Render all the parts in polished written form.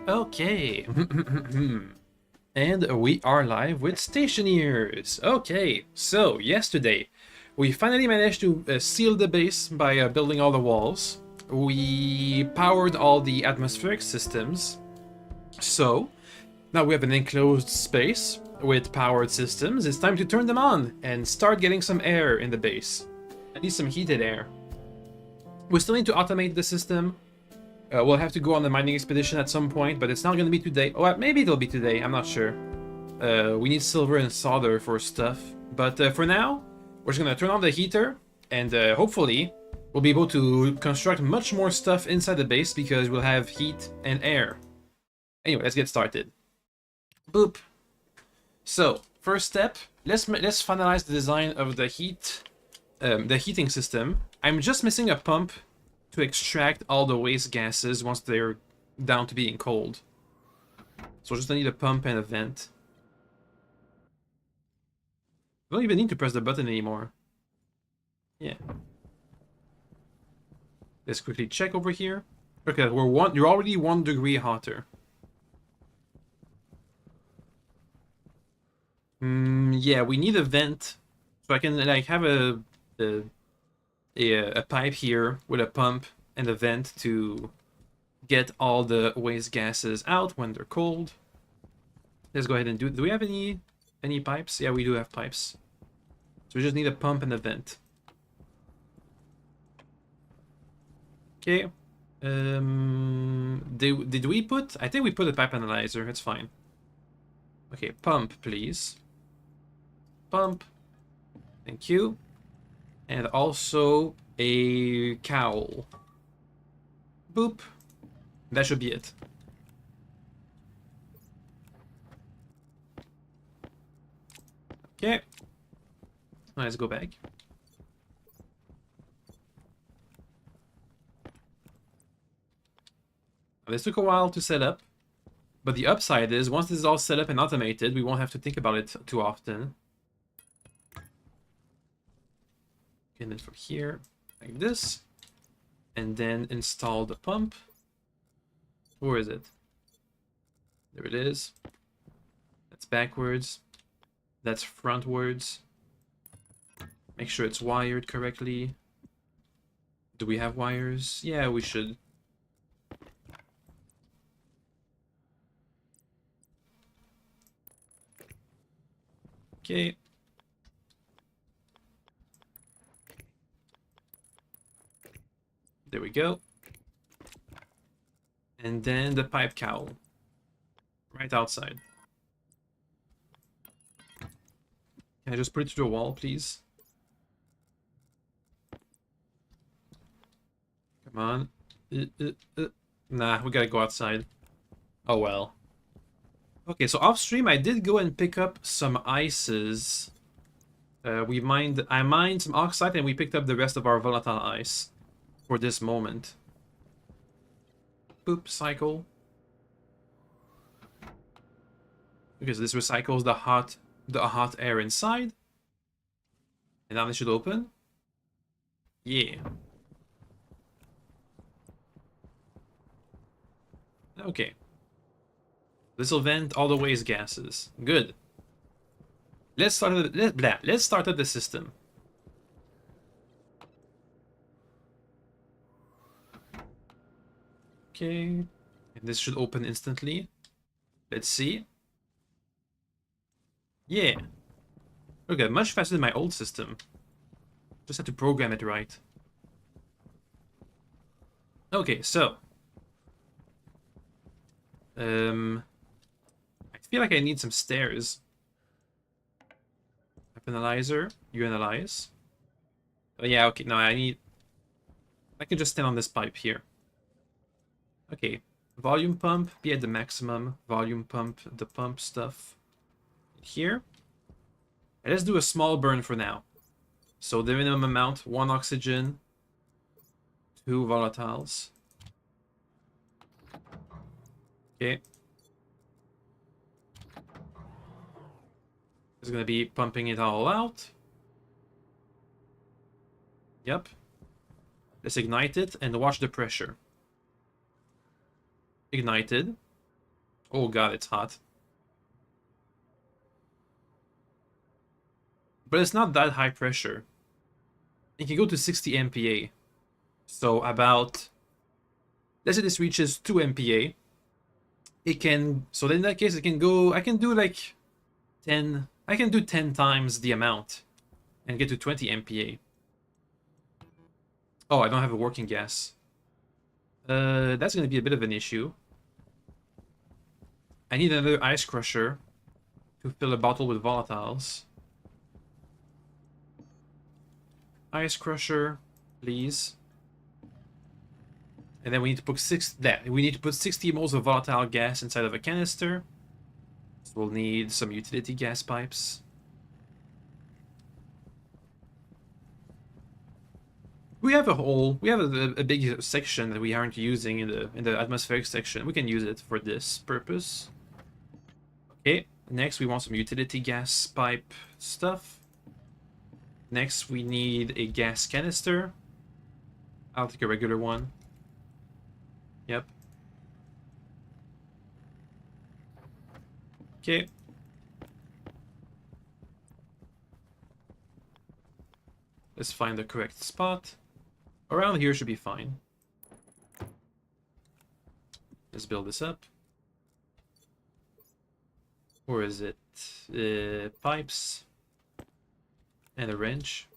Okay. And we are live with Stationeers. Okay, so yesterday we finally managed to seal the base by building all the walls. We powered all the atmospheric systems. So now we have an enclosed space with powered systems. It's time to turn them on and start getting some air in the base. At least some heated air. We still need to automate the system. We'll have to go on the mining expedition at some point, but it's not going to be today. Oh, maybe it'll be today, I'm not sure. We need silver and solder for stuff. But for now, we're just going to turn on the heater, and hopefully we'll be able to construct much more stuff inside the base because we'll have heat and air. Anyway, let's get started. Boop. So, first step, let's finalize the design of the heating system. I'm just missing a pump to extract all the waste gases once they're down to being cold. So just need a pump and a vent. I don't even need to press the button anymore. Yeah. Let's quickly check over here. Okay, you're already 1 degree hotter. Yeah, we need a vent. So I can like have a pipe here with a pump and a vent to get all the waste gases out when they're cold. Let's go ahead and do we have any pipes? Yeah, we do have pipes. So we just need a pump and a vent. Okay. Did we put? I think we put a pipe analyzer. It's fine. Okay, pump, please. Pump. Thank you. And also a cowl. Boop. That should be it. Okay. Let's go back. This took a while to set up, but the upside is once this is all set up and automated, we won't have to think about it too often. And then from here, like this, and then install the pump. Where is it? There it is. That's backwards. That's frontwards. Make sure it's wired correctly. Do we have wires? Yeah, we should. Okay. There we go. And then the pipe cowl. Right outside. Can I just put it through the wall, please? Come on. Nah, we gotta go outside. Oh well. Okay, so off stream I did go and pick up some ices. I mined some oxide and we picked up the rest of our volatile ice for this moment. Boop, cycle. Okay, so this recycles the hot air inside. And now this should open. Yeah. Okay. This will vent all the waste gases. Good. Let's start up the system. Okay. And this should open instantly. Let's see. Yeah. Okay, much faster than my old system. Just have to program it right. Okay, so. I feel like I need some stairs. Analyzer, you analyze. Oh yeah, okay, no, I can just stand on this pipe here. Okay, volume pump, be at the maximum. Volume pump, the pump stuff. Here. And let's do a small burn for now. So the minimum amount, 1 oxygen, 2 volatiles. Okay. It's gonna be pumping it all out. Yep. Let's ignite it and watch the pressure. Ignited. Oh god, it's hot. But it's not that high pressure. It can go to 60 MPa. So about, let's say this reaches 2 MPa. It can, so then in that case, it can go, I can do like 10, I can do 10 times the amount and get to 20 MPa. Oh, I don't have a working gas. That's going to be a bit of an issue. I need another ice crusher to fill a bottle with volatiles. Ice crusher, please. And then we need to put we need to put 60 moles of volatile gas inside of a canister. So we'll need some utility gas pipes. We have a big section that we aren't using in the atmospheric section. We can use it for this purpose. Okay, next we want some utility gas pipe stuff. Next we need a gas canister. I'll take a regular one. Yep. Okay. Let's find the correct spot. Around here should be fine. Let's build this up. Or is it pipes and a wrench?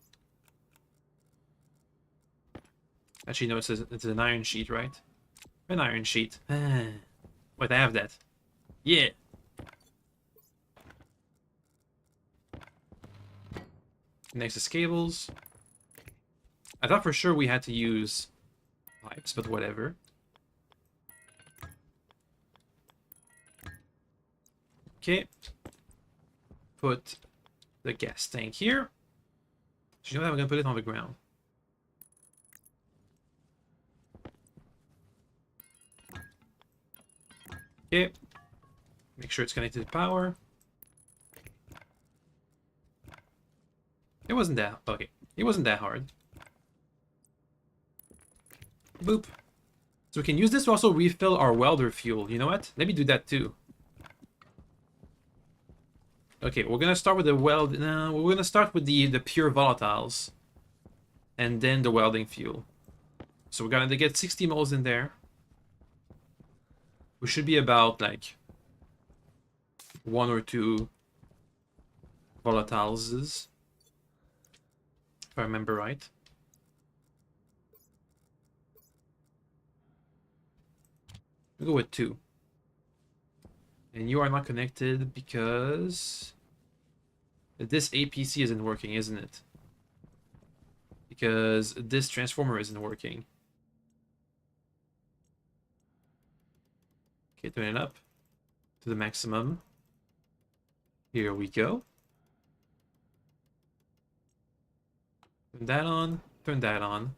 Actually, no, it's an iron sheet, right? An iron sheet. Wait, I have that. Yeah. Next is cables. I thought for sure we had to use pipes, but whatever. Okay. Put the gas tank here. So you know what? I'm gonna put it on the ground. Okay. Make sure it's connected to power. It wasn't that okay. It wasn't that hard. Boop. So we can use this to also refill our welder fuel. You know what? Let me do that too. Okay, we're gonna start with the weld. No, we're gonna start with the pure volatiles, and then the welding fuel. So we're gonna get 60 moles in there. We should be about like 1 or 2 volatiles, if I remember right. We'll go with 2. And you are not connected because this APC isn't working, isn't it? Because this transformer isn't working. Okay, turn it up to the maximum. Here we go. Turn that on, turn that on.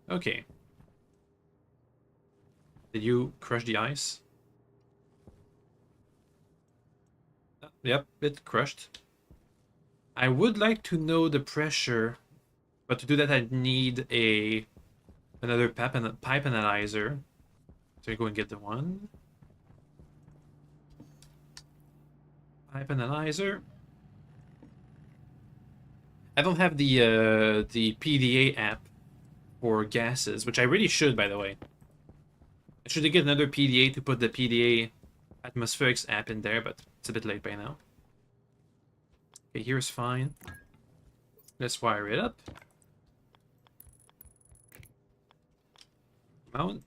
Okay. Did you crush the ice? Yep, it crushed. I would like to know the pressure, but to do that I need another pipe analyzer. So I go and get the one. Pipe analyzer. I don't have the PDA app for gases, which I really should, by the way. I should get another PDA to put the PDA atmospherics app in there, but it's a bit late by now. Okay, here's fine. Let's wire it up. Mount.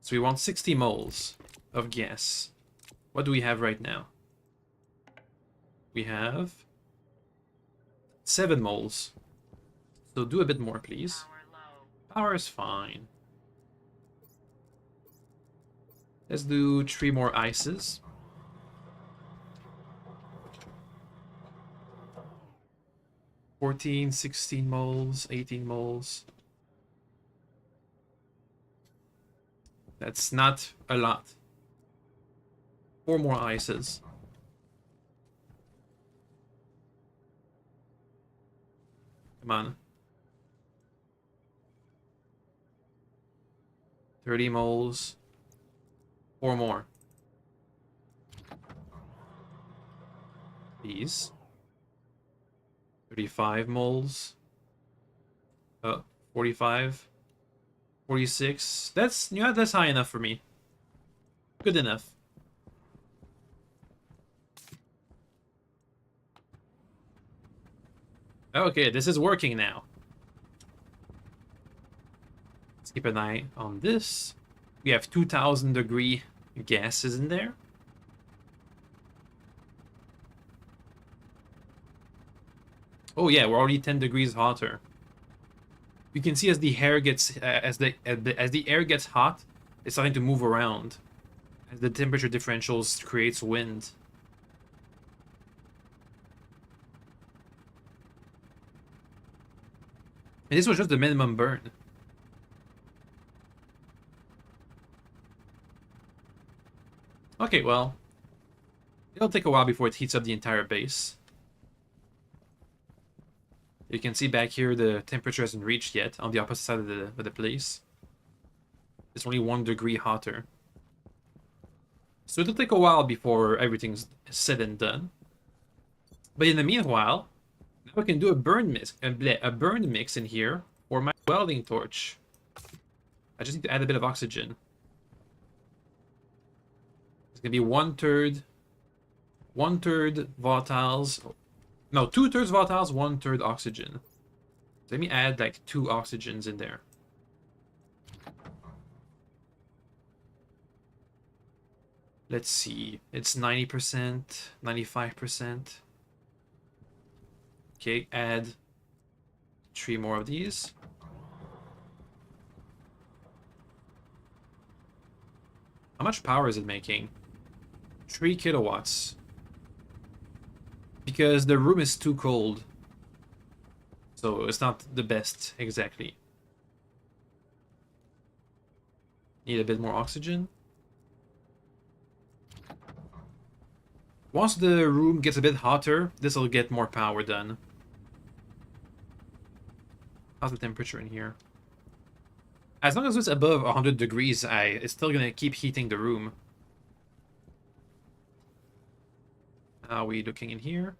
So we want 60 moles of gas. What do we have right now? We have 7 moles. So do a bit more, please. Power is fine. Let's do 3 more ices. $14, 16 moles, 18 moles. That's not a lot. 4 more ices. Come on. 30 moles. 4 more. These. 35 moles. 45. 46. That's, you know, that's high enough for me. Good enough. Okay, this is working now. Let's keep an eye on this. We have 2000 degree gases in there. Oh yeah, we're already 10 degrees hotter. You can see as the air gets as the air gets hot, it's starting to move around. As the temperature differentials creates wind. And this was just the minimum burn. Okay, well, it'll take a while before it heats up the entire base. You can see back here the temperature hasn't reached yet on the opposite side of the place. It's only 1 degree hotter. So it'll take a while before everything's said and done. But in the meanwhile, now we can do a burn mix in here for my welding torch. I just need to add a bit of oxygen. It's gonna be 1/3 volatiles. No, 2/3 volatiles, 1/3 oxygen. So let me add like 2 oxygens in there. Let's see. It's 90%, 95%. Okay, add 3 more of these. How much power is it making? 3 kilowatts. Because the room is too cold. So it's not the best, exactly. Need a bit more oxygen. Once the room gets a bit hotter, this will get more power done. How's the temperature in here? As long as it's above 100 degrees, it's still gonna keep heating the room. How are we looking in here?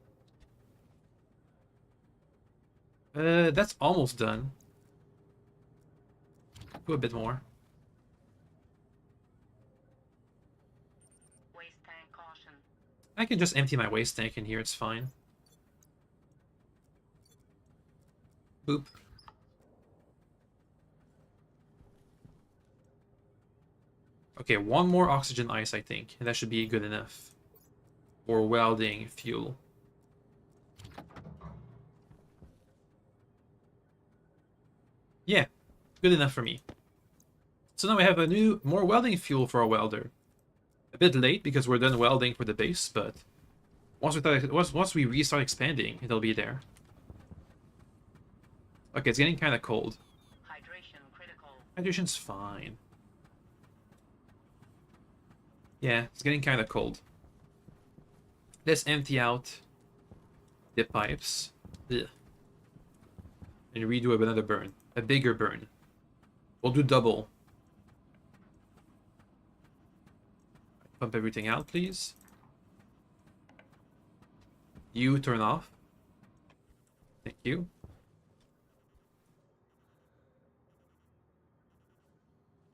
That's almost done. Do a bit more. Waste tank caution. I can just empty my waste tank in here, it's fine. Boop. Okay, 1 more oxygen ice, I think, and that should be good enough for welding fuel. Yeah, good enough for me. So now we have more welding fuel for a welder. A bit late because we're done welding for the base, but once we restart expanding, it'll be there. Okay, it's getting kind of cold. Hydration critical. Hydration's fine. Yeah, it's getting kind of cold. Let's empty out the pipes. Ugh. And redo another burn. A bigger burn. We'll do double. Pump everything out, please. You turn off. Thank you.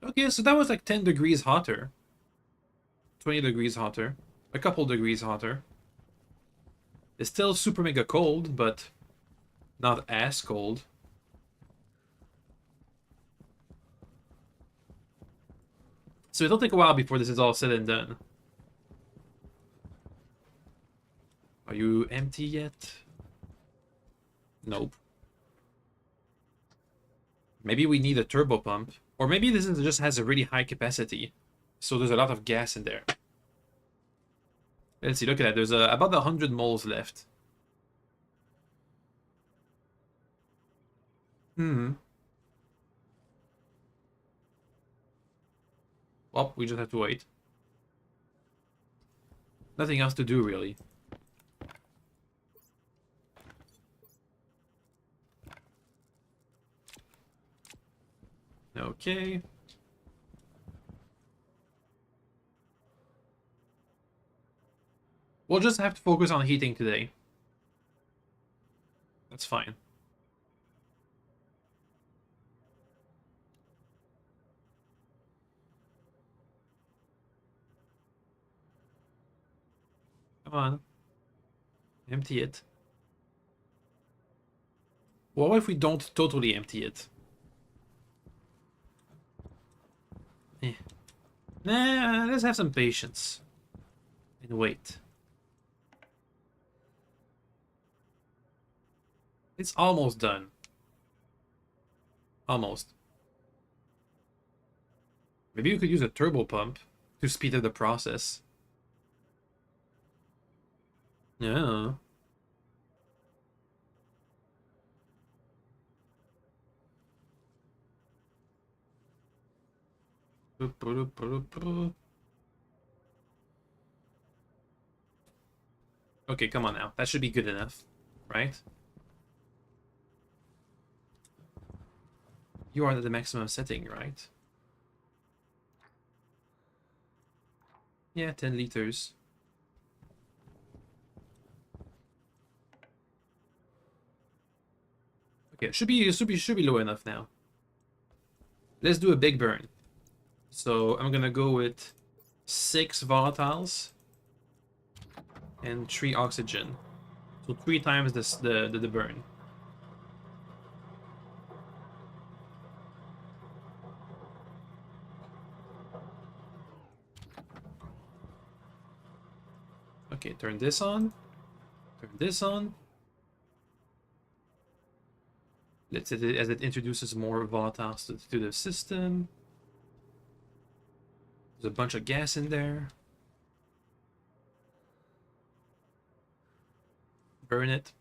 Okay, so that was like 10 degrees hotter. 20 degrees hotter. A couple degrees hotter. It's still super mega cold, but not as cold. So it'll take a while before this is all said and done. Are you empty yet? Nope. Maybe we need a turbo pump. Or maybe this just has a really high capacity. So there's a lot of gas in there. Let's see, look at that. There's about 100 moles left. Well, we just have to wait. Nothing else to do, really. Okay. We'll just have to focus on heating today. That's fine. Come on. Empty it. What if we don't totally empty it? Eh. Nah, let's have some patience. And wait. It's almost done. Almost. Maybe you could use a turbo pump to speed up the process. Yeah. Okay, come on now. That should be good enough, right? You are at the maximum setting, right? Yeah, 10 liters. Okay, it should be low enough now. Let's do a big burn. So I'm gonna go with 6 volatiles and 3 oxygen. So 3 times this the burn. Okay, turn this on. Turn this on. Let's see as it introduces more volatiles to the system. There's a bunch of gas in there. Burn it.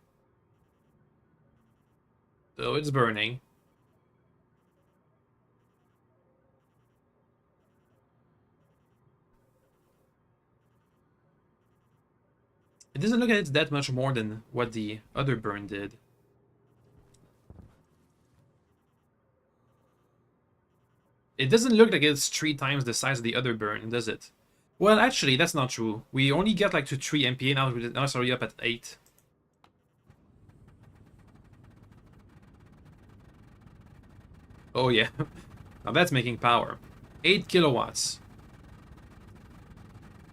So it's burning. It doesn't look like it's that much more than what the other burn did. It doesn't look like it's 3 times the size of the other burn, does it? Well, actually, that's not true. We only get like to 3 MPa now. Now it's already up at 8. Oh yeah, now that's making power. 8 kilowatts.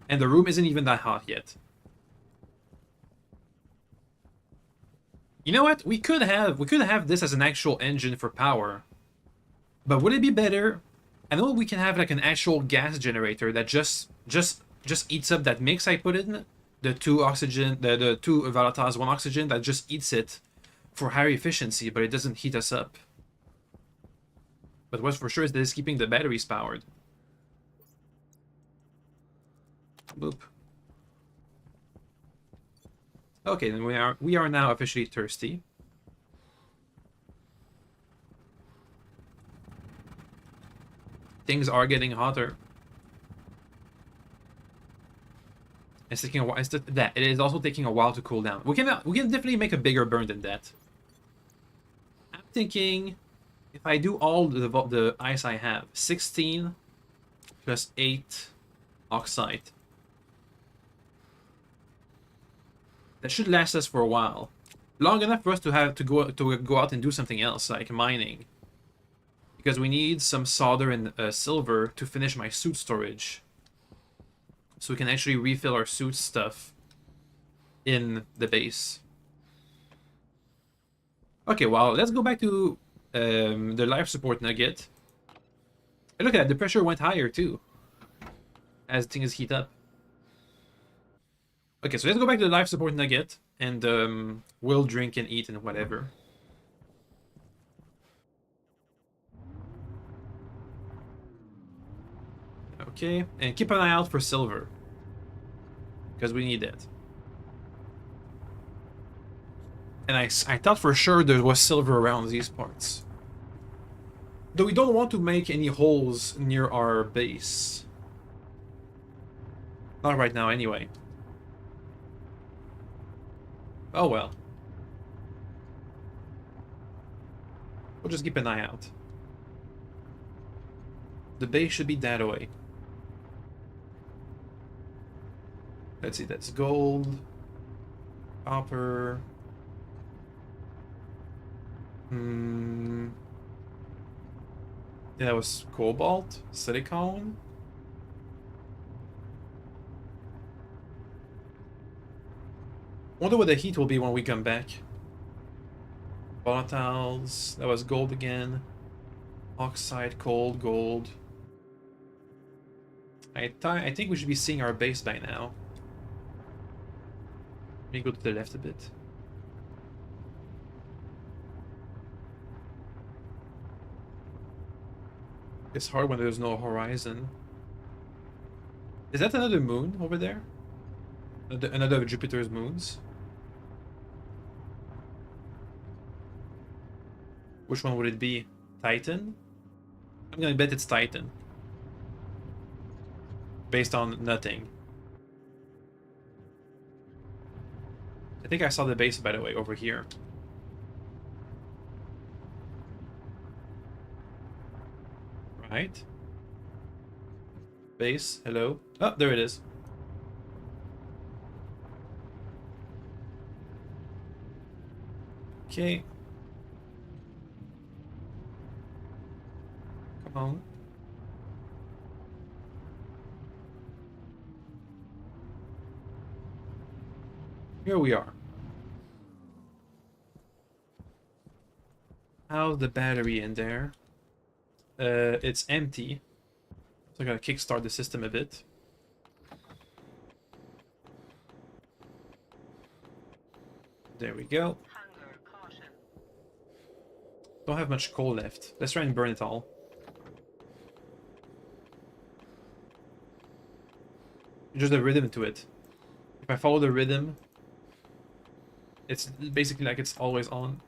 And the room isn't even that hot yet. You know what? We could have this as an actual engine for power. But would it be better? I know we can have like an actual gas generator that just eats up that mix I put in. The 2 oxygen, the 2 volatiles, 1 oxygen, that just eats it for higher efficiency, but it doesn't heat us up. But what's for sure is that it's keeping the batteries powered. Boop. Okay, then we are now officially thirsty. Things are getting hotter. It's taking a while. It is also taking a while to cool down. We can definitely make a bigger burn than that. I'm thinking if I do all the ice I have, 16 plus 8 oxide. That should last us for a while. Long enough for us to have to go out and do something else, like mining. Because we need some solder and silver to finish my suit storage. So we can actually refill our suit stuff in the base. Okay, well, let's go back to the life support nugget. And look at that, the pressure went higher too. As things heat up. Okay, so let's go back to the life support nugget. And we'll drink and eat and whatever. Okay, and keep an eye out for silver. Because we need it. And I thought for sure there was silver around these parts. Though we don't want to make any holes near our base. Not right now anyway. Oh well. We'll just keep an eye out. The base should be that way. Let's see, that's gold, copper. Hmm. Yeah, that was cobalt, silicone. Wonder what the heat will be when we come back. Volatiles. That was gold again. Oxide, cold, gold. I think we should be seeing our base by now. Let me go to the left a bit. It's hard when there's no horizon. Is that another moon over there? Another of Jupiter's moons? Which one would it be? Titan? I'm gonna bet it's Titan. Based on nothing. I think I saw the base, by the way, over here. Right? Base, hello? Oh, there it is. Okay. Come on. Here we are. How's the battery in there? It's empty. So I gotta kickstart the system a bit. There we go. Hunger caution. Don't have much coal left. Let's try and burn it all. Just a rhythm to it. If I follow the rhythm, it's basically like it's always on.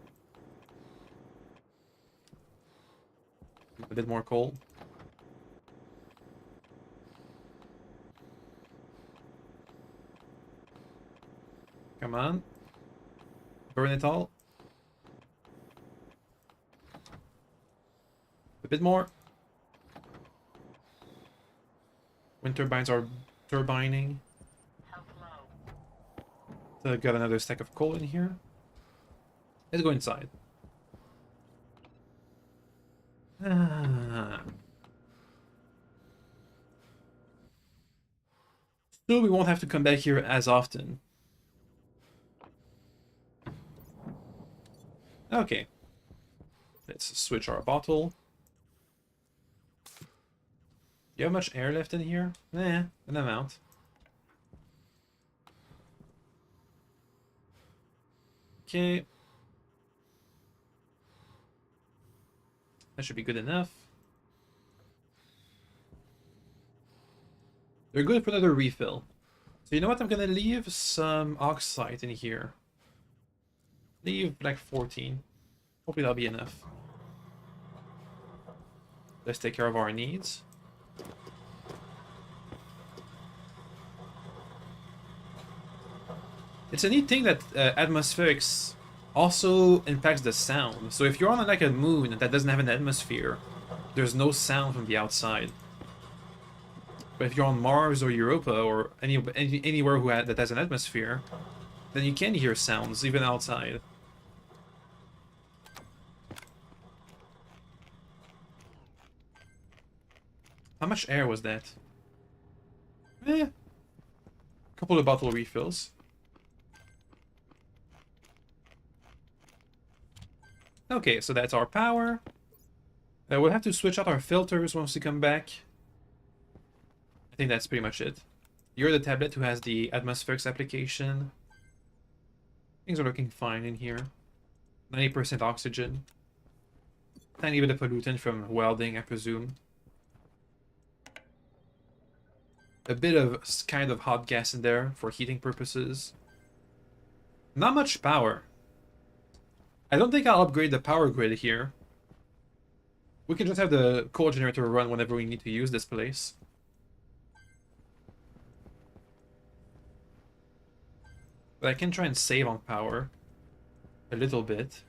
A bit more coal. Come on. Burn it all. A bit more. Wind turbines are turbining. Health low. So I've got another stack of coal in here. Let's go inside. Ah. So we won't have to come back here as often. Okay. Let's switch our bottle. Do you have much air left in here? Eh, an amount. Okay. That should be good enough. They're good for another refill. So you know what? I'm gonna leave some oxide in here. Leave like 14. Hopefully that'll be enough. Let's take care of our needs. It's a neat thing that atmospherics also impacts the sound. So if you're on like a moon that doesn't have an atmosphere, there's no sound from the outside. But if you're on Mars or Europa or anywhere that has an atmosphere, then you can hear sounds even outside. How much air was that? Eh. Couple of bottle refills. Okay, so that's our power. We'll have to switch out our filters once we come back. I think that's pretty much it. You're the tablet who has the atmospherics application. Things are looking fine in here. 90% oxygen. Tiny bit of pollutant from welding, I presume. A bit of kind of hot gas in there for heating purposes. Not much power. I don't think I'll upgrade the power grid here. We can just have the coal generator run whenever we need to use this place. But I can try and save on power. A little bit.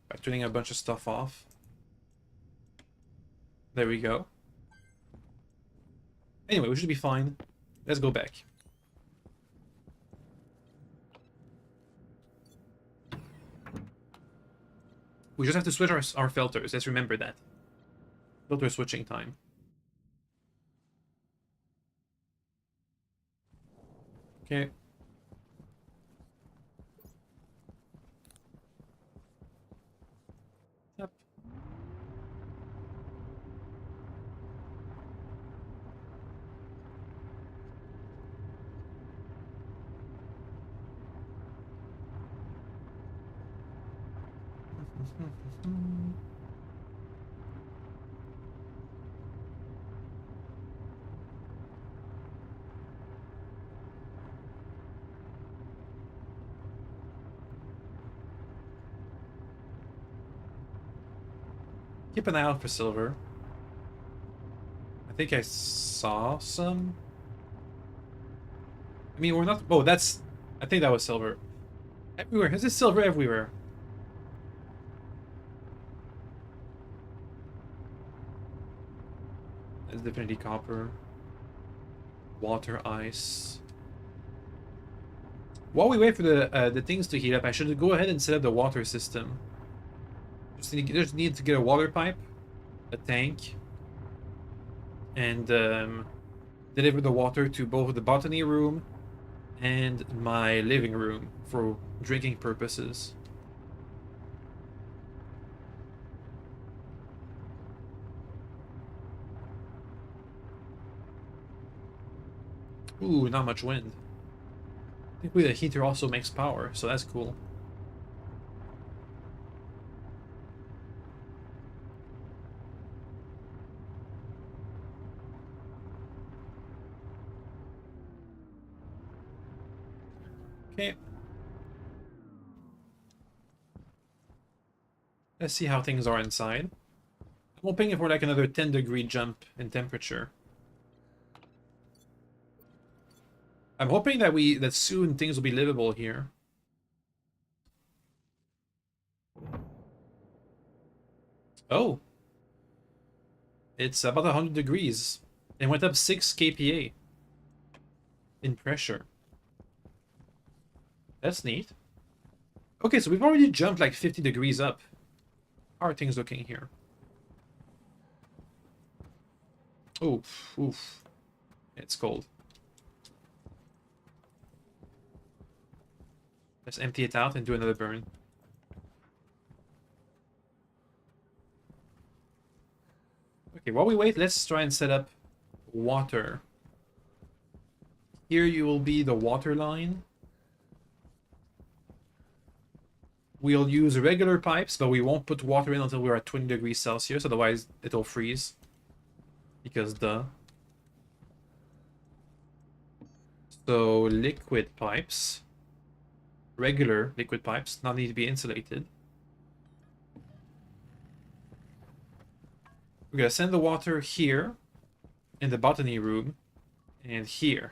By turning a bunch of stuff off. There we go. Anyway, we should be fine. Let's go back. We just have to switch our filters. Let's remember that. Filter switching time. Okay. Yep. Keep an eye out for silver. I think I saw some. I mean, we're not. Oh, that's. I think that was silver. Everywhere. Is this silver everywhere? That's definitely copper. Water, ice. While we wait for the things to heat up, I should go ahead and set up the water system. Just need to get a water pipe, a tank, and deliver the water to both the botany room and my living room for drinking purposes. Ooh, not much wind. I think the heater also makes power, so that's cool. Okay. Let's see how things are inside. I'm hoping for like another 10-degree jump in temperature. I'm hoping that soon things will be livable here. Oh. It's about 100 degrees. It went up 6 kPa in pressure. That's neat. Okay, so we've already jumped like 50 degrees up. How are things looking here? Oof, oof. It's cold. Let's empty it out and do another burn. Okay, while we wait, let's try and set up water. Here you will be the water line. We'll use regular pipes, but we won't put water in until we're at 20 degrees Celsius, otherwise it'll freeze. Because duh. So liquid pipes. Regular liquid pipes, not need to be insulated. We're gonna send the water here in the botany room and here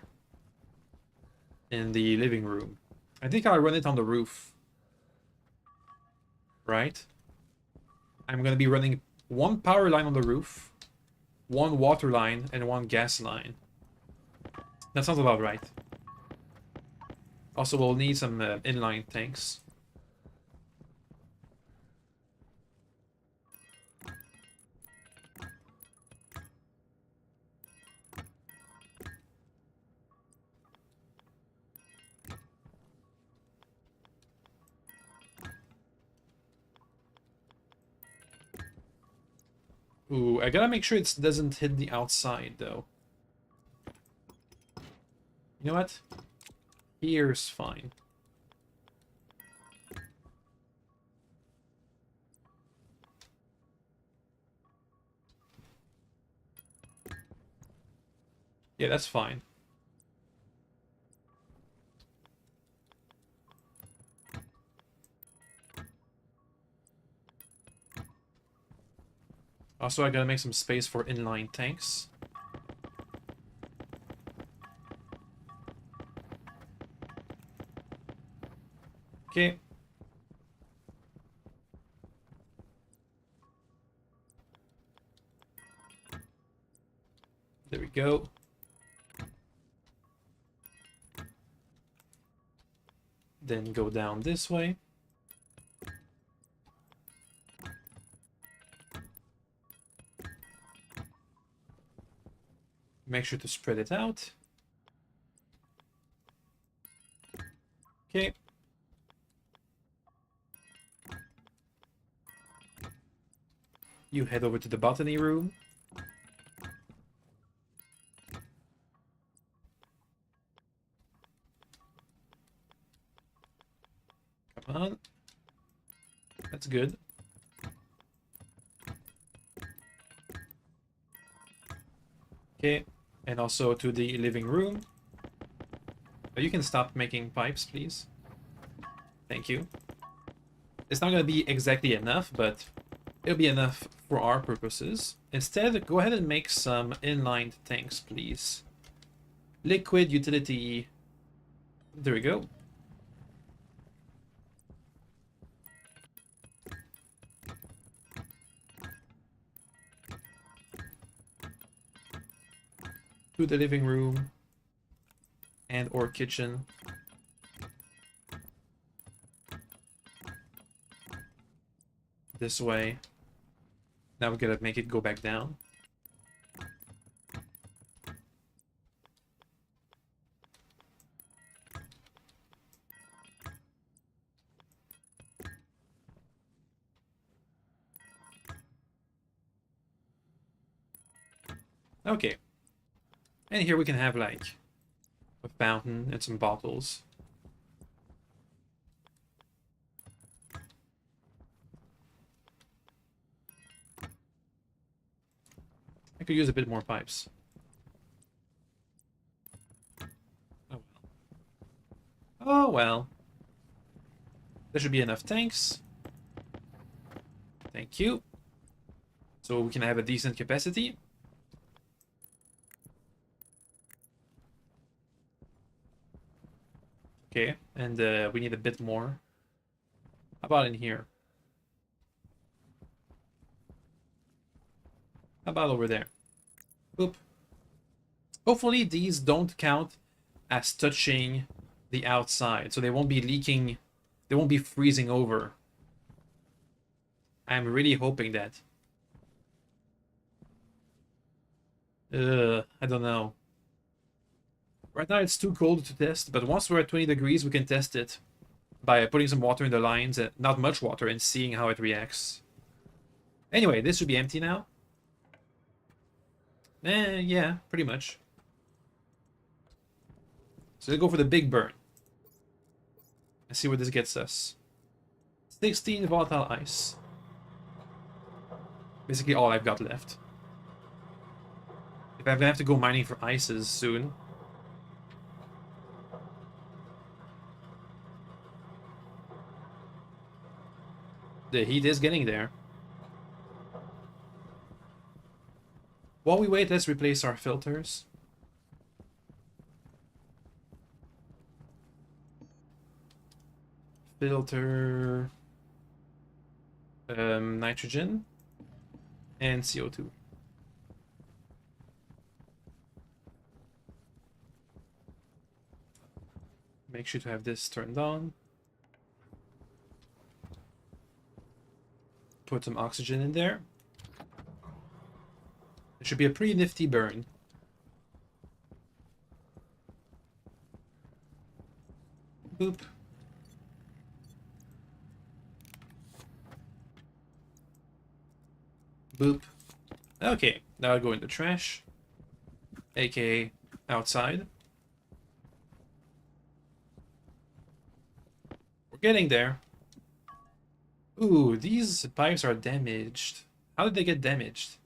in the living room. I think I'll run it on the roof. Right? I'm gonna be running one power line on the roof, one water line, and one gas line. That sounds about right. Also, we'll need some inline tanks. Ooh, I gotta make sure it doesn't hit the outside, though. You know what? Here's fine. Yeah, that's fine. Also, I gotta make some space for inline tanks. Okay. go. Then go down this way. Make sure to spread it out. Okay. You head over to the botany room. Come on. That's good. Okay, and also to the living room. You can stop making pipes, please. Thank you. It's not going to be exactly enough, but it'll be enough for our purposes. Instead, go ahead and make some inlined tanks, please. Liquid utility. There we go. To the living room and or kitchen. This way. Now we gotta make it go back down. Okay. And here we can have like a fountain and some bottles. I could use a bit more pipes. Oh well. Oh well. There should be enough tanks. Thank you. So we can have a decent capacity. Okay, and we need a bit more. How about in here? How about over there? Boop. Hopefully these don't count as touching the outside, so they won't be leaking, they won't be freezing over. I'm really hoping that. I don't know. Right now it's too cold to test, but once we're at 20 degrees, we can test it by putting some water in the lines, not much water, and seeing how it reacts. Anyway, this should be empty now. Yeah, pretty much. So let's go for the big burn. Let's see what this gets us. 16 volatile ice. Basically all I've got left. If I'm gonna have to go mining for ices soon. The heat is getting there. While we wait, let's replace our filters. Filter nitrogen and CO2. Make sure to have this turned on. Put some oxygen in there. It should be a pretty nifty burn. Boop. Boop. Okay, now I'll go in the trash. AKA outside. We're getting there. Ooh, these pipes are damaged. How did they get damaged?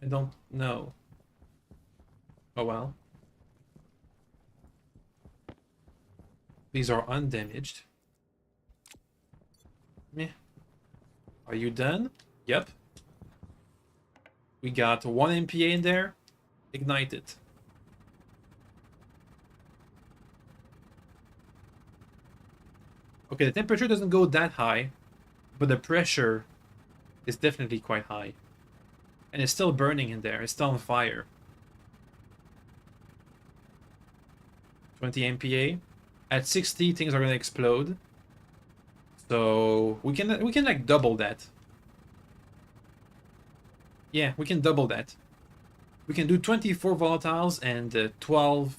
I don't know. Oh well. These are undamaged. Meh. Are you done? Yep. We got 1 MPa in there. Ignite it. Okay, the temperature doesn't go that high, but the pressure is definitely quite high. And it's still burning in there. It's still on fire. 20 MPa. At 60, things are gonna explode. So we can like double that. Yeah, we can double that. We can do 24 volatiles and 12.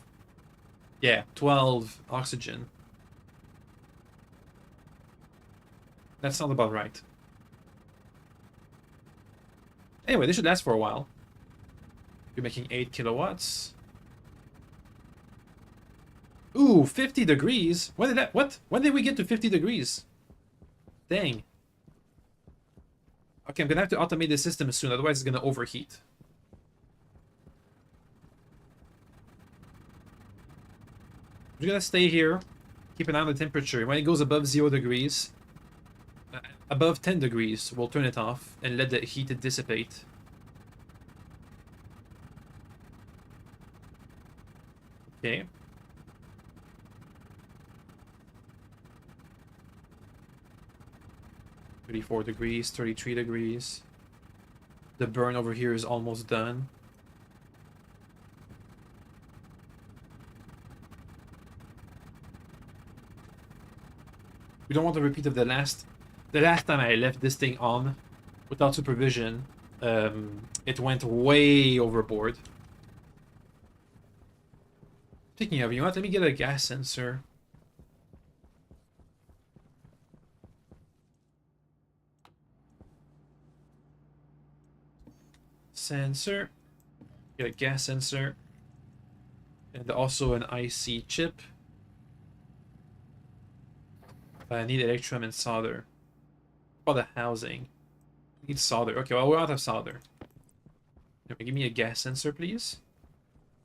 Yeah, 12 oxygen. That sounds about right. Anyway, this should last for a while. You're making 8 kilowatts. Ooh, 50 degrees. When did that? What? When did we get to 50 degrees? Dang. Okay, I'm gonna have to automate the system soon, otherwise it's gonna overheat. I'm gonna stay here, keep an eye on the temperature. When it goes above 0 degrees, above 10 degrees, we'll turn it off and let the heat dissipate. Okay. $34 degrees, 33 degrees. The burn over here is almost done. We don't want a repeat of the last time I left this thing on without supervision. It went way overboard. Speaking of, you know what? Let me get a gas sensor. Sensor. Get a gas sensor. And also an IC chip. But I need electrum and solder. What about the housing? I need solder. Okay, well, we're out of solder. Give me a gas sensor, please.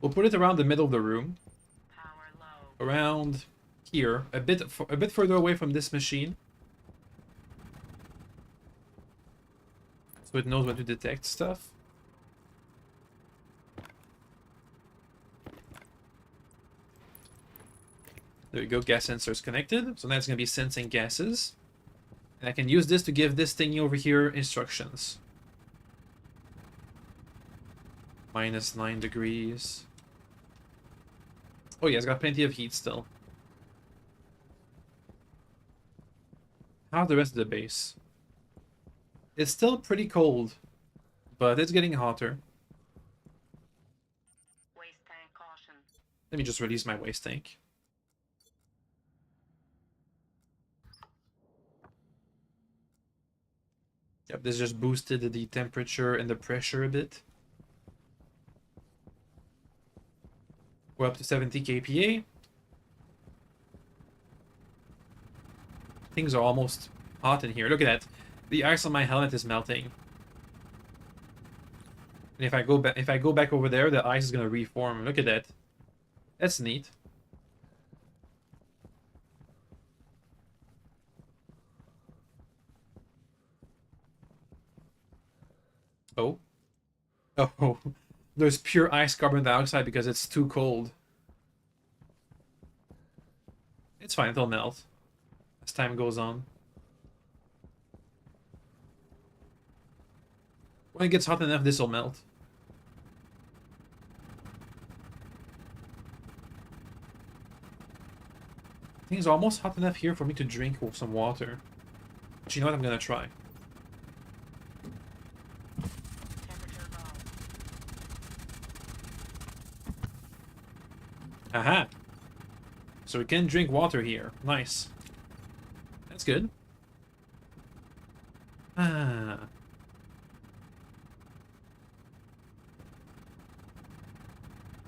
We'll put it around the middle of the room. Power low. Around here. A bit further away from this machine. So it knows when to detect stuff. There we go, gas sensors connected. So now it's going to be sensing gases. And I can use this to give this thingy over here instructions. -9 degrees. Oh yeah, it's got plenty of heat still. How's the rest of the base? It's still pretty cold, but it's getting hotter. Waste tank caution. Let me just release my waste tank. Yep, this just boosted the temperature and the pressure a bit. We're up to 70 kPa. Things are almost hot in here. Look at that. The ice on my helmet is melting. And if I go back over there, the ice is gonna reform. Look at that. That's neat. Oh. Oh. There's pure ice carbon dioxide because it's too cold. It's fine, it'll melt as time goes on. When it gets hot enough, this will melt. Things are almost hot enough here for me to drink some water. But you know what? I'm gonna try. Temperature low. Aha! So we can drink water here. Nice. That's good. Ah.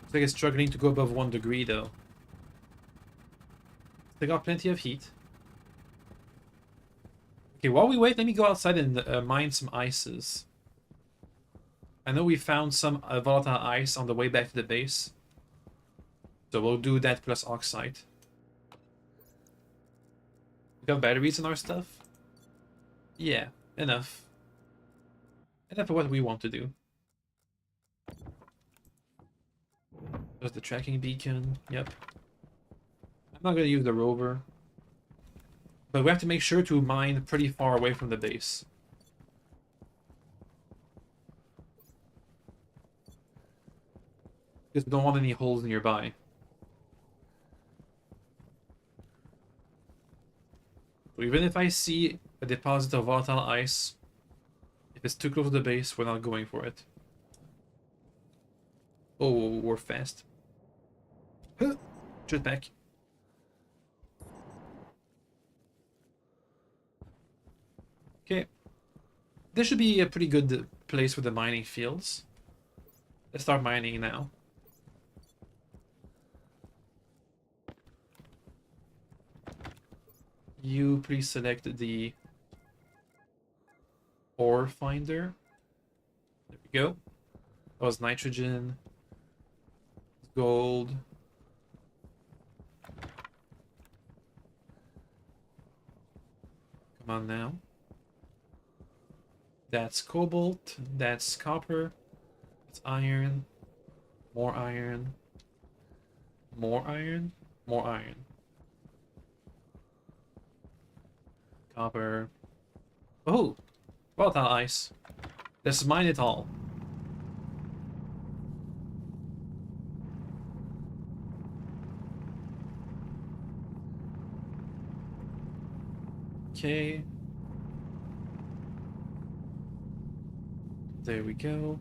Looks like it's struggling to go above 1 degree though. They got plenty of heat. Okay, while we wait, let me go outside and mine some ices. I know we found some volatile ice on the way back to the base. So we'll do that plus oxide. We got batteries in our stuff? Yeah, enough. Enough for what we want to do. There's the tracking beacon. Yep. I'm not gonna use the rover. But we have to make sure to mine pretty far away from the base. Because we don't want any holes nearby. So even if I see a deposit of volatile ice, if it's too close to the base, we're not going for it. Oh, we're fast. Just back. Okay. This should be a pretty good place for the mining fields. Let's start mining now. You please select the ore finder. There we go. That was nitrogen, gold. Come on now. That's cobalt, that's copper, that's iron, more iron, more iron, more iron. Copper. Oh! Volatile ice. Let's mine it all. Okay. There we go.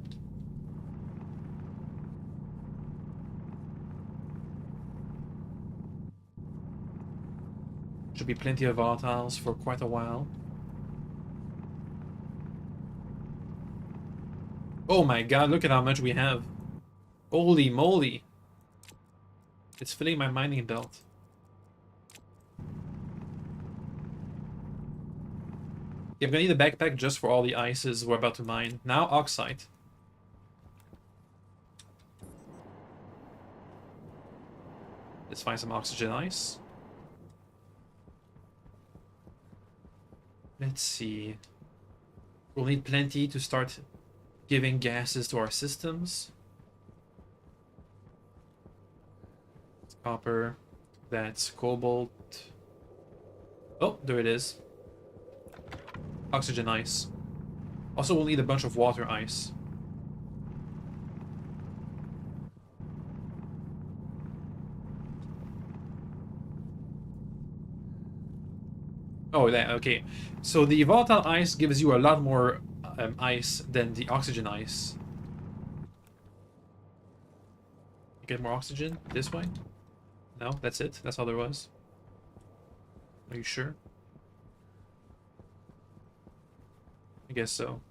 Should be plenty of volatiles for quite a while. Oh my god, look at how much we have. Holy moly. It's filling my mining belt. Yeah, I'm gonna need a backpack just for all the ices we're about to mine. Now oxide. Let's find some oxygen ice. Let's see. We'll need plenty to start giving gases to our systems. It's copper. That's cobalt. Oh, there it is. Oxygen ice. Also, we'll need a bunch of water ice. Oh, yeah, okay. So the volatile ice gives you a lot more ice than the oxygen ice. You get more oxygen this way? No, that's it? That's all there was? Are you sure? I guess so.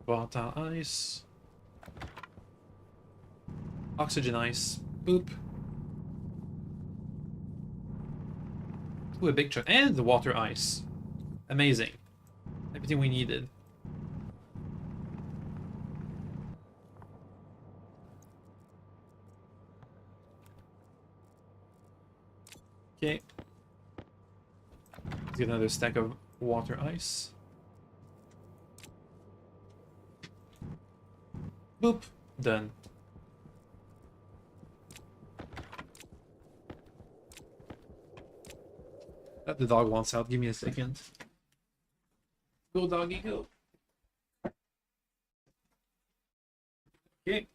Volatile ice. Oxygen ice. Boop. Ooh, a big chunk. And the water ice. Amazing. Everything we needed. Okay. Let's get another stack of water ice. Boop. Done. The dog wants out. Give me a second. Go, doggy, go. Okay.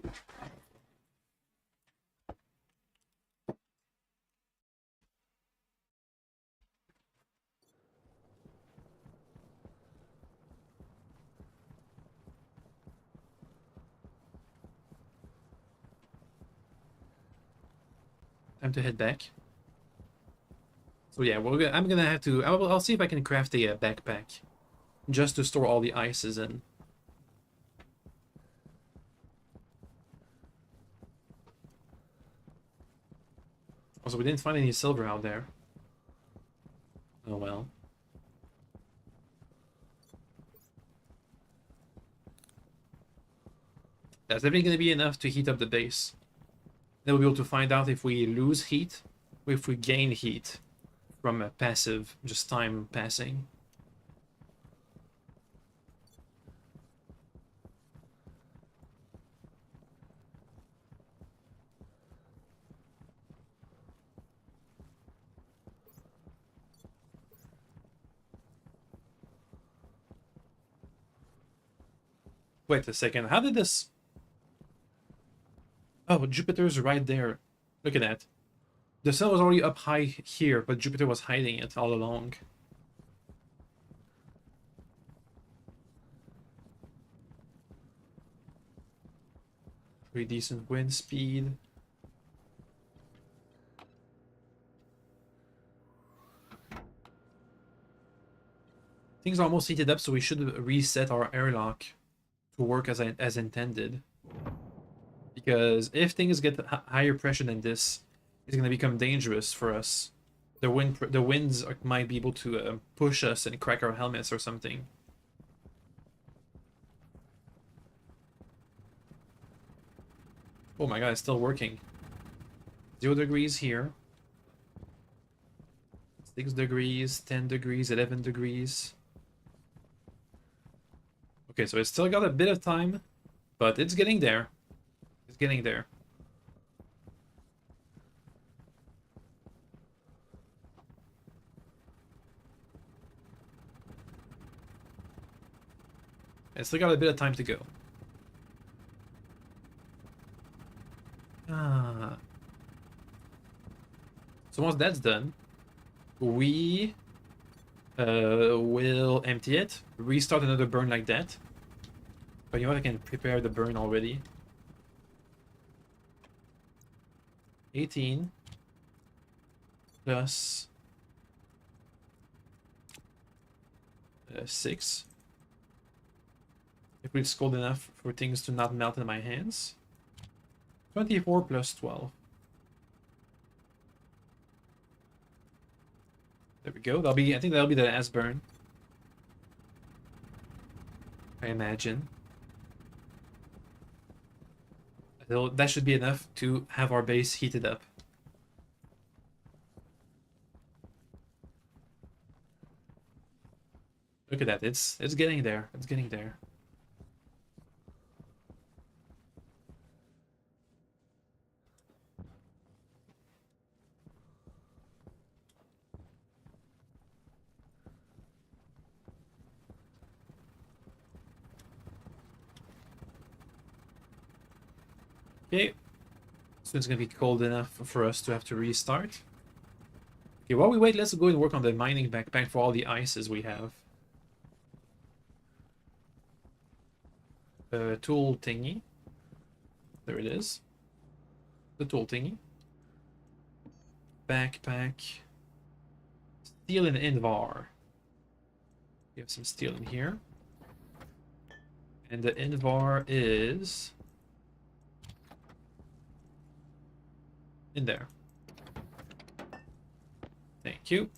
Time to head back. So yeah, I'm gonna have to. I'll see if I can craft a backpack, just to store all the ices in. Also, we didn't find any silver out there. Oh well. That's definitely gonna be enough to heat up the base. Then we'll be able to find out if we lose heat, or if we gain heat from a passive, just time passing. Wait a second. How did this... Oh, Jupiter's right there. Look at that. The sun was already up high here, but Jupiter was hiding it all along. Pretty decent wind speed. Things are almost heated up, so we should reset our airlock to work as intended. Because if things get higher pressure than this, it's going to become dangerous for us. The winds might be able to push us and crack our helmets or something. Oh my god, it's still working. 0 degrees here. 6 degrees, 10 degrees, 11 degrees. Okay, so it's still got a bit of time, but it's getting there. It's getting there. It's still got a bit of time to go. Ah. So once that's done, we will empty it, restart another burn like that. But you know what, I can prepare the burn already. 18 plus 6. If it's cold enough for things to not melt in my hands. 24 plus 12. There we go. That'll be, I think that'll be the last burn. I imagine. That should be enough to have our base heated up. Look at that. It's getting there. It's getting there. Okay, so it's gonna be cold enough for us to have to restart. Okay, while we wait, let's go and work on the mining backpack for all the ices we have. Tool thingy. There it is. The tool thingy. Backpack. Steel and Invar. We have some steel in here. And the Invar is... in there. Thank you.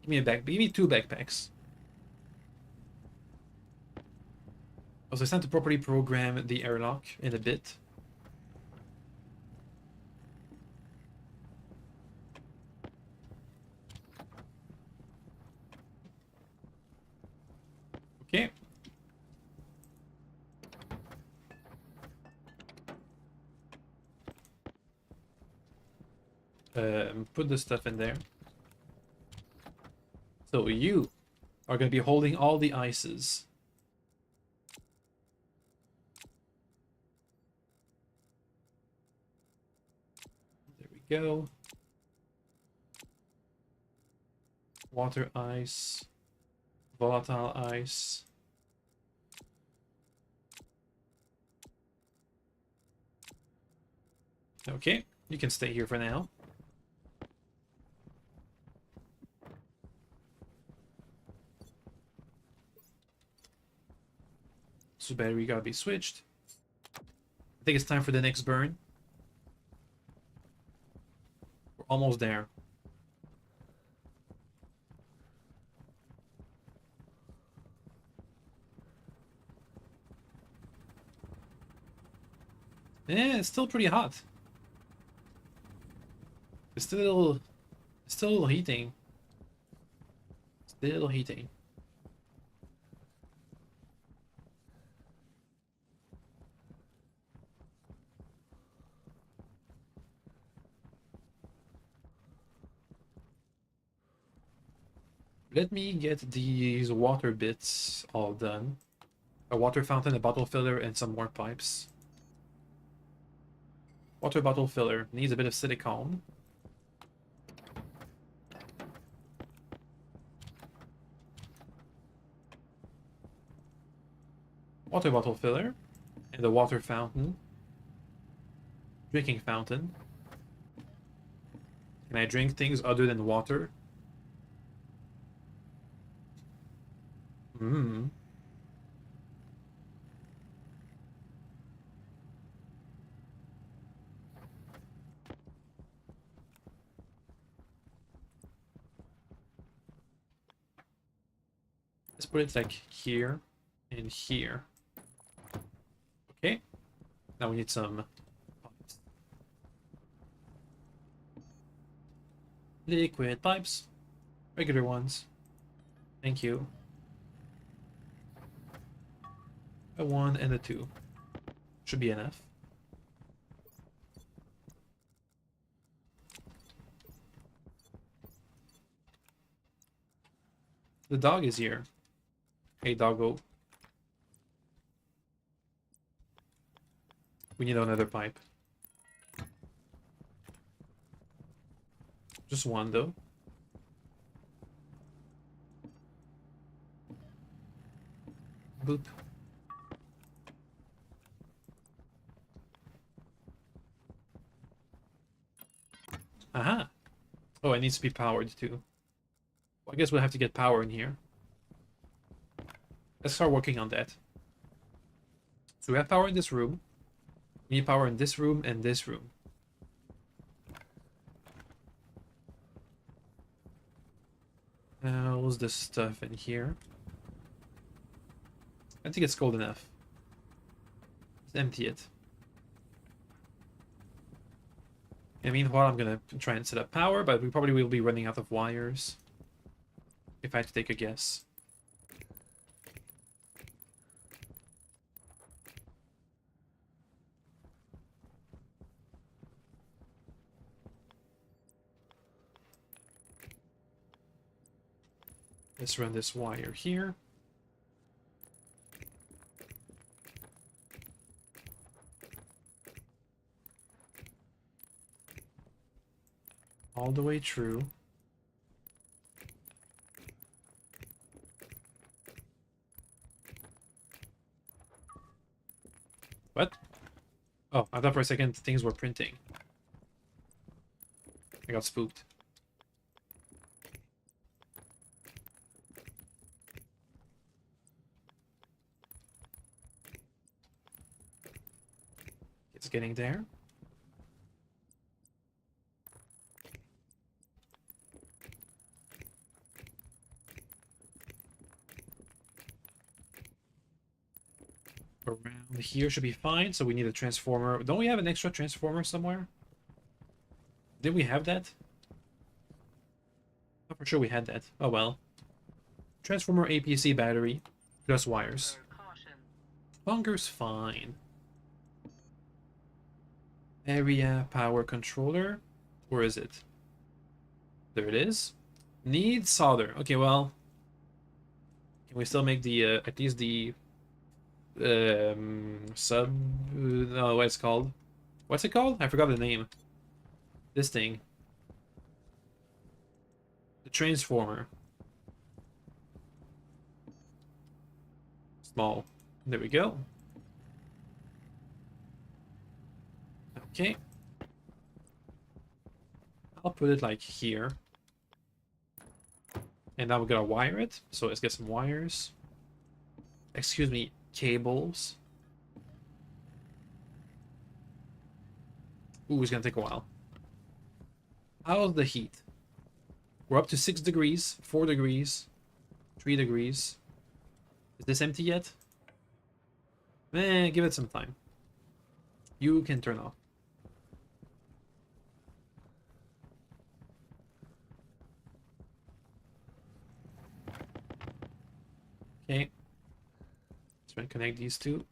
Give me 2 backpacks. Also, it's time to properly program the airlock in a bit. Okay. Put the stuff in there. So you are going to be holding all the ices. There we go. Water ice. Volatile ice. Okay, you can stay here for now. So battery gotta be switched. I think it's time for the next burn. We're almost there. Yeah, it's still pretty hot. It's still heating. Still heating. Let me get these water bits all done. A water fountain, a bottle filler, and some more pipes. Water bottle filler needs a bit of silicone. Water bottle filler and a water fountain. Drinking fountain. Can I drink things other than water? Hmm. Let's put it like here and here. Okay. Now we need some pipes. Liquid pipes. Regular ones. Thank you. A 1 and a 2. Should be enough. The dog is here. Hey, doggo. We need another pipe. Just one, though. Boop. Aha! Oh, it needs to be powered, too. Well, I guess we'll have to get power in here. Let's start working on that. So we have power in this room. We need power in this room and this room. How's the stuff in here? I think it's cold enough. Let's empty it. And meanwhile, I'm gonna try and set up power, but we probably will be running out of wires. If I had to take a guess. Let's run this wire here. All the way through. What? Oh, I thought for a second things were printing. I got spooked. It's getting there. Around here should be fine, so we need a transformer. Don't we have an extra transformer somewhere? Did we have that? I'm for sure we had that. Oh well. Transformer APC battery. Plus wires. Caution. Bunker's fine. Area power controller. Where is it? There it is. Need solder. Okay, well. Can we still make the, at least the sub, no, what it's called? What's it called? I forgot the name. This thing. The transformer. Small. There we go. Okay. I'll put it like here. And now we're gonna wire it. So let's get some wires. Excuse me, cables. Ooh, it's gonna take a while. How's the heat? We're up to 6 degrees, 4 degrees, 3 degrees. Is this empty yet? Give it some time. You can turn off. Okay. Let's try and connect these two.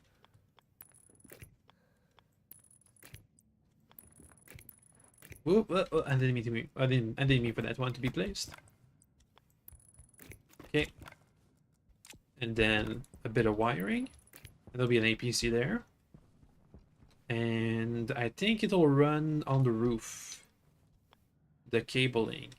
Whoop, I didn't mean for that one to be placed. Okay. And then a bit of wiring. There'll be an APC there. And I think it'll run on the roof. The cabling.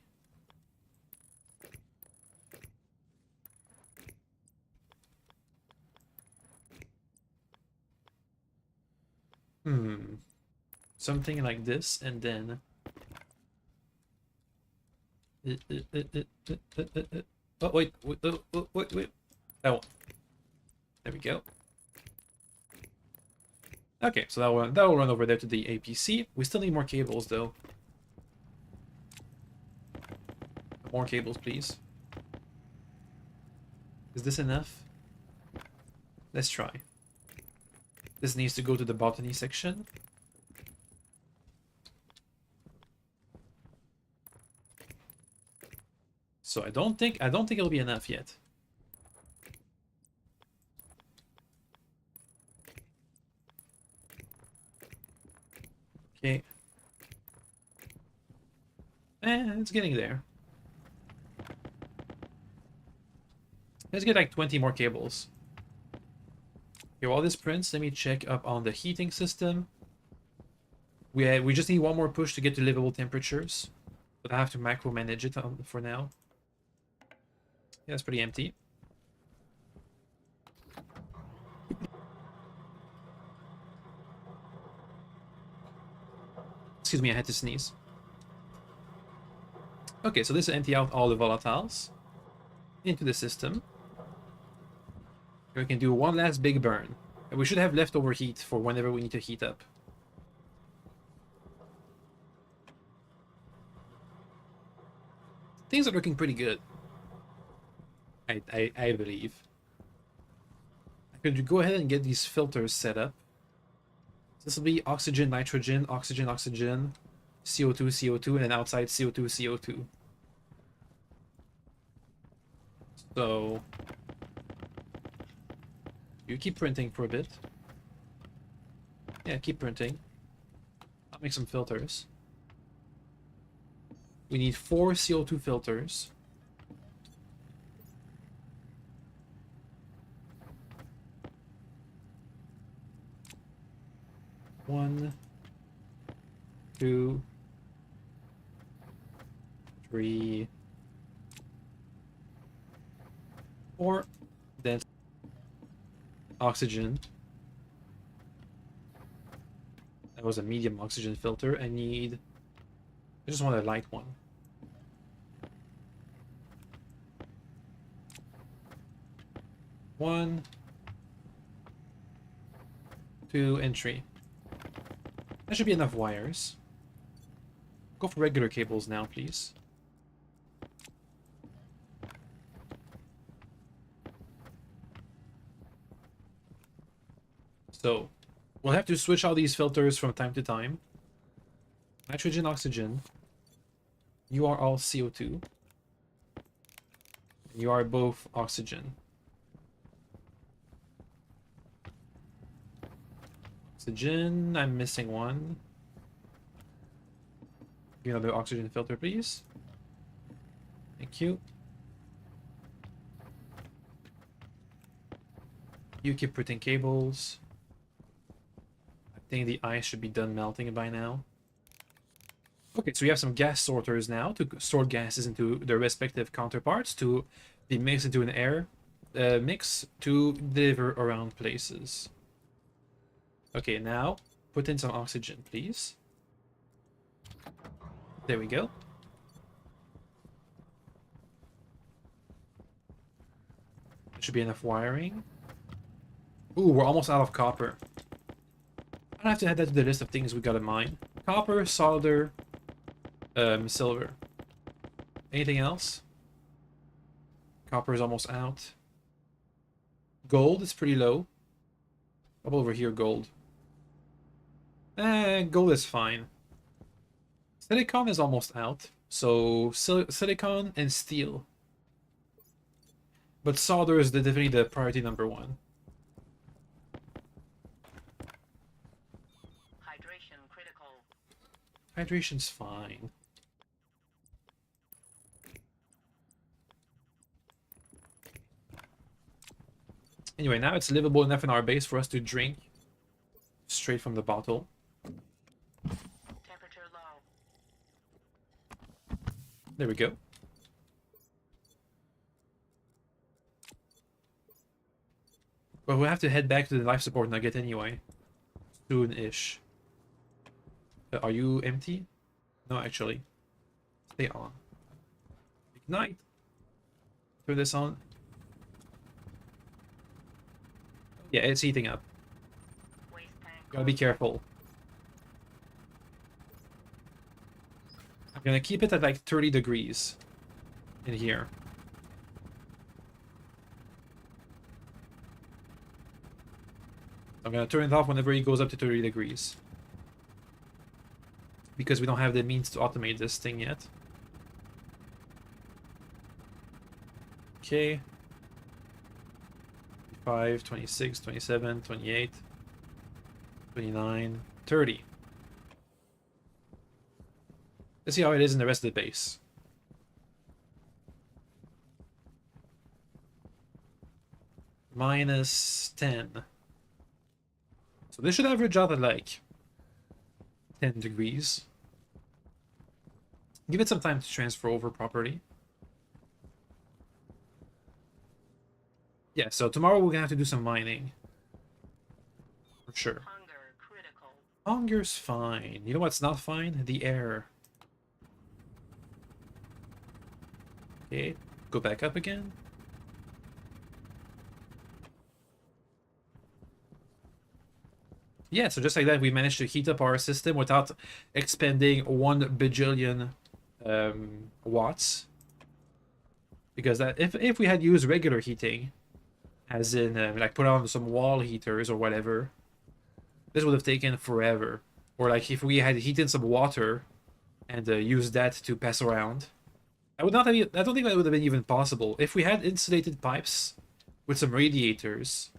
Something like this, and then... Oh, wait, wait. That one. There we go. Okay, so that'll run over there to the APC. We still need more cables, though. More cables, please. Is this enough? Let's try. This needs to go to the botany section. So I don't think it'll be enough yet. Okay. It's getting there. Let's get like 20 more cables. Okay, while this prints, let me check up on the heating system. We just need one more push to get to livable temperatures. But I have to macro-manage it for now. Yeah, it's pretty empty. Excuse me, I had to sneeze. Okay, so this will empty out all the volatiles into the system. We can do one last big burn. And we should have leftover heat for whenever we need to heat up. Things are looking pretty good. I believe. I could go ahead and get these filters set up. This will be oxygen, nitrogen, oxygen, oxygen, CO2, CO2, and then outside CO2, CO2. So you keep printing for a bit. Yeah, keep printing. I'll make some filters. We need 4 CO2 filters. One, 2, 3, 4. Then oxygen. That was a medium oxygen filter. I just want a light one. One, 2, and 3. That should be enough wires. Go for regular cables now, please. So, we'll have to switch all these filters from time to time. Nitrogen, oxygen. You are all CO2. You are both oxygen. Oxygen, I'm missing one. Give another oxygen filter, please. Thank you. You keep putting cables. I think the ice should be done melting by now. Okay, so we have some gas sorters now to sort gases into their respective counterparts to be mixed into an air mix to deliver around places. Okay, now put in some oxygen, please. There we go. There should be enough wiring. Ooh, we're almost out of copper. I'll have to add that to the list of things we gotta mine. Copper, solder, silver. Anything else? Copper is almost out. Gold is pretty low. Up over here, gold. Gold is fine. Silicon is almost out. So, silicon and steel. But solder is definitely the priority number 1. Hydration critical. Hydration's fine. Anyway, now it's livable enough in our base for us to drink straight from the bottle. Temperature low. There we go. But we'll have to head back to the life support nugget anyway. Soon-ish. Are you empty? No, actually. Stay on. Ignite. Turn this on. Yeah, it's heating up. Waste tank. Gotta be careful. I'm gonna keep it at like 30 degrees in here. I'm gonna turn it off whenever it goes up to 30 degrees. Because we don't have the means to automate this thing yet. Okay. 25, 26, 27, 28, 29, 30. Let's see how it is in the rest of the base. -10. So this should average out at like 10 degrees. Give it some time to transfer over properly. Yeah, so tomorrow we're gonna have to do some mining. For sure. Hunger critical. Hunger's fine. You know what's not fine? The air. Okay, go back up again. Yeah, so just like that, we managed to heat up our system without expending 1 bajillion watts. Because that, if we had used regular heating, as in like put on some wall heaters or whatever, this would have taken forever. Or like if we had heated some water and used that to pass around, I would not have. I don't think that would have been even possible. If we had insulated pipes with some radiators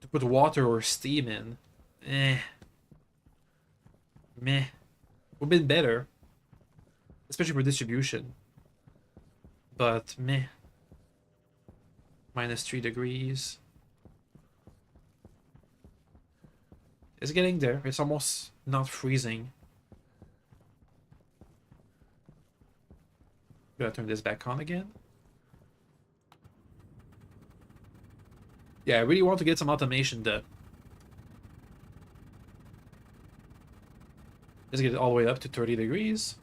to put water or steam in, meh, would have been better, especially for distribution. But meh. -3 degrees. It's getting there. It's almost not freezing. Gotta turn this back on again. Yeah, I really want to get some automation done. Let's get it all the way up to 30 degrees.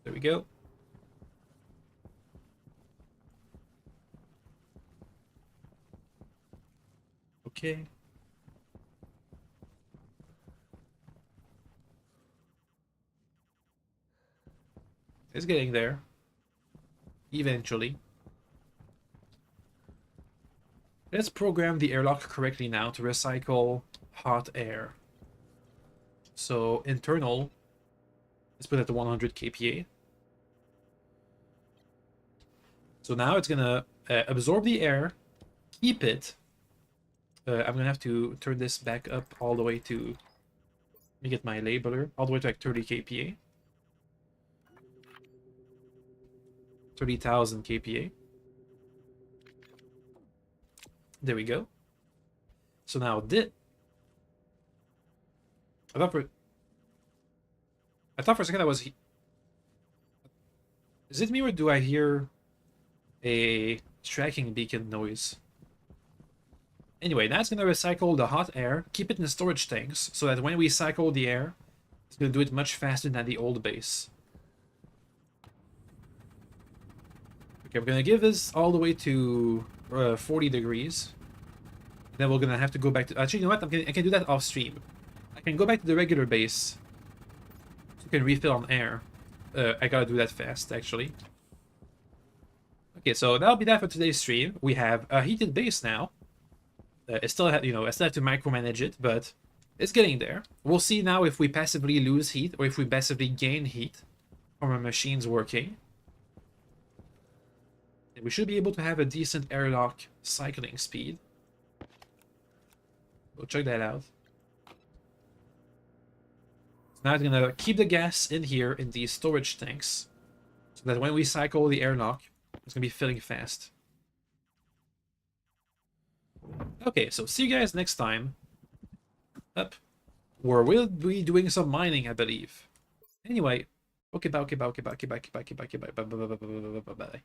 There we go. Okay. It's getting there. Eventually. Let's program the airlock correctly now to recycle hot air. So internal, let's put it to 100 kPa. So now it's gonna absorb the air, keep it. I'm gonna have to turn this back up all the way to, let me get my labeler, all the way to like 30 kPa. 30,000 kPa. There we go. So now I thought for a second that was... Is it me or do I hear a tracking beacon noise? Anyway, that's gonna recycle the hot air, keep it in the storage tanks, so that when we cycle the air, it's gonna do it much faster than the old base. Okay, we're gonna give this all the way to 40 degrees. Then we're gonna have to go back to... Actually, you know what? I can do that off stream. I can go back to the regular base. So we can refill on air. I gotta do that fast, actually. Okay, so that'll be that for today's stream. We have a heated base now. I still have, I still have to micromanage it, but it's getting there. We'll see now if we passively lose heat or if we passively gain heat from our machines working. And we should be able to have a decent airlock cycling speed. We'll check that out. So now it's gonna keep the gas in here in these storage tanks, so that when we cycle the airlock, it's gonna be filling fast. Okay, so see you guys next time. Up. Where we'll be doing some mining, I believe. Anyway, okay, bye, okay, bye, okay, bye, okay, bye, okay, bye, okay, bye, okay, bye, bye, bye, bye, bye, bye, bye, bye.